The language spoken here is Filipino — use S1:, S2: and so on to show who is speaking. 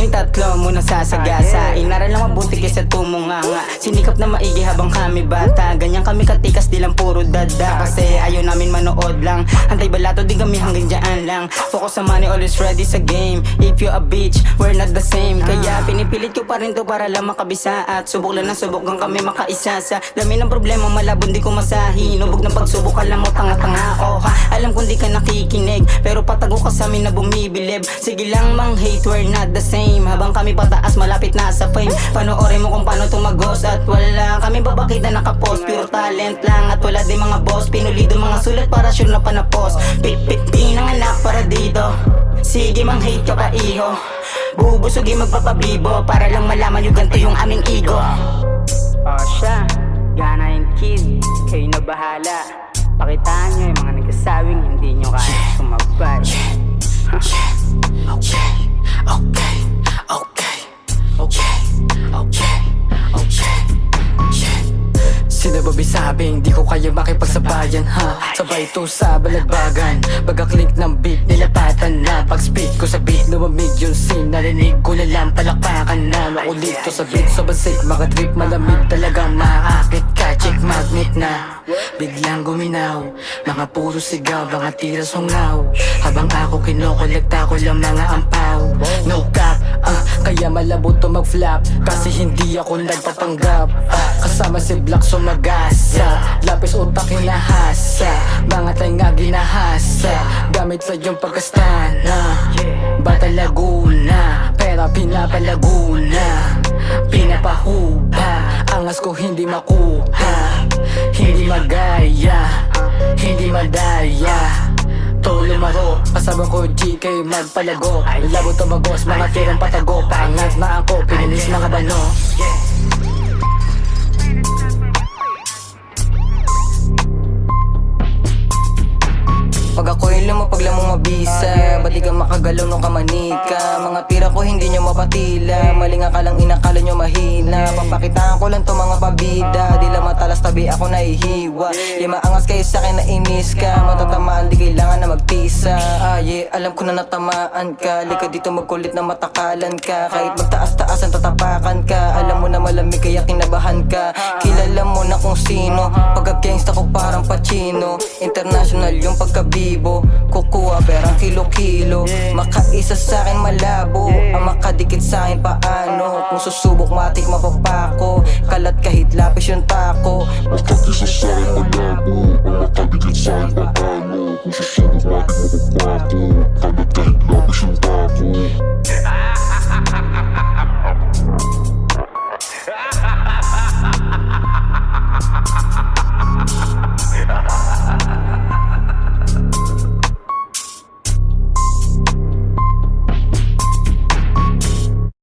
S1: kaming tatlo muna sasagasa. Inaral lang mabuti kaysa tumunganga. Sinikap na maigi habang kami bata. Ganyan kami katikas, di lang puro dada. Kasi ayaw namin manood lang. Antay balato din kami hanggang dyan lang. Focus sa money, always ready sa game. If you a bitch, we're not the same. Kaya pinipilit ko pa rin to para lang makabisa. At subok lang na subok kang kami makaisa. Sa dami ng problema malabon di ko masahin. Nubog ng pagsubok alam mo tanga-tanga. Oh ha, alam kung di ka nakikinig, pero patago ka sa amin na bumibilib. Sige lang mang hate, we're not the same. Habang kami pataas malapit na sa fame. Panoorin mo kung paano tumagos. At wala kami babakit na nakapost. Pure talent lang at wala din mga boss. Pinulido mga sulat para sure na panapos. Pinanganak para dito. Sige mang hate ka pa iho. Bubusugin magpapabibo para lang malaman yung ganito yung aming ego. Siya, Gana and Kid, kayo na bahala. Pakitaan nyo yung mga nagsasabing hindi nyo kaya sumabay.
S2: Sino ba bisabing di ko kaya makipagsabayan ha? Sabay to sa balagbagan. Bagak-link ng beat nilapatan na. Pag-speak ko sa beat lumamig yung scene. Narinig ko na lang palakpakan na. Makulit to sa beat so basik. Mga trip malamig talaga maakit ka. Check magnet na biglang guminaw. Mga puro sigaw, mga tira sungaw. Habang ako kinokolekta ko lang mga ampaw. No cap, kaya malabo to mag-flap. Kasi hindi ako nagpapanggap. Kasama si Black sumagasa. Lapis utak hinahasa. Mga tainga ginahasa. Gamit sa iyong pagkastana. Bata Laguna, pera pinapalaguna. Pinapahuba, angas ko hindi makuha. Hindi magaya, hindi madaya. Tolo maro, kasama ko GK magpalago. Labo tumagos, mga tirang patago. Paangat na ako, pinilis mga bano.
S3: Pag ako'y lumapag lang mong mabisa, ba't di ka makagalaw nung kamanika? Mga tira ko hindi nyo mapatila. Mali nga ka lang inakala nyo mahina. Papakitaan ko lang to mga pabida. Di lang matalas tabi ako nahihiwa. Di maangas kayo sa'kin na inis ka. Matatamaan di kailangan na magtisa. Alam ko na natamaan ka. Lika dito magkulit na matakalan ka. Kahit magtaas-taasan tatapakan ka. Alam mo na malamig kaya kinabahan ka. Kilala mo na kung sino. Pagka-gangsta ko parang Pacino. International yung pagkabi. Kukuha perang kilo-kilo. Makaisa sa'kin malabo. Ang makadikit sa'kin paano? Kung susubok matik mapapako. Kalat kahit lapis yung tako.
S4: Makakisa sa'kin malabo. Ang makadikit sa'kin paano? Kung susubok matik mapapako. Kalat kahit lapis yung tako.